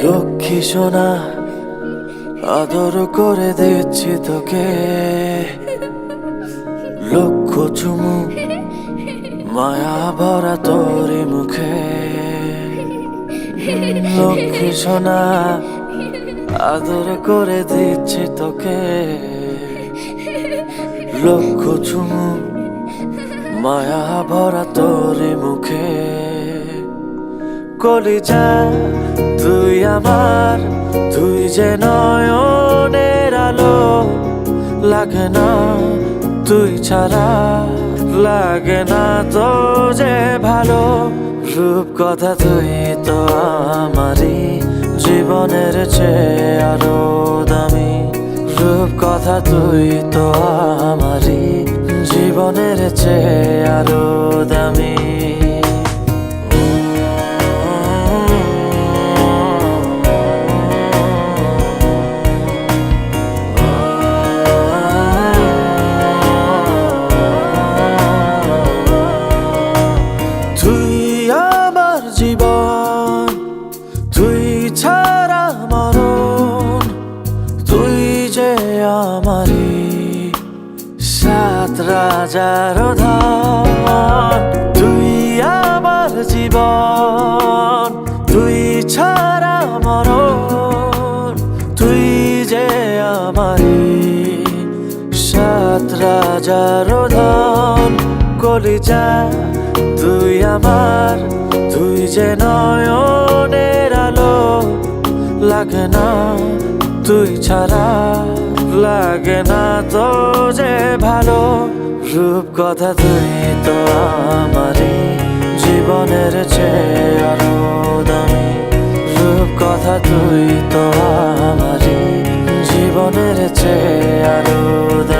লক্ষ্মী সোনা আদর করে দিচ্ছি তোকে, লক্ষ চুমু মায়া ভরা তোরি মুখে। লক্ষ্মী সোনা আদর করে দিচ্ছি তোকে, লক্ষ চুমু মায়া ভরা তোরি মুখে। কলিজা তুই আমার, তুই যে নয়নের আলো, লাগে না তুই ছাড়া, লাগে না তো যে ভালো। রূপ কথা তুই তো আমারই জীবনের চেয়ে আরো দামি, রূপ কথা তুই তো আমারই জীবনের চেয়ে আরো দামি। তুই আমার জীবন, তুই ছাড়া মরণ, তুই যে আমারই সাত রাজার ধন। তুই আমার জীবন, তুই ছাড়া মরণ, তুই যে আমারই সাত রাজার ধন। কলিজা তুই আমার, তুই যে নয়নের আলো, লাগে না তুই ছাড়া, লাগে না তো যে ভালো। রূপ কথা তুই তো আমারই জীবনের চেয়ে আরো দামি, রূপ কথা তুই তো আমারই জীবনের চেয়ে আরো দামি।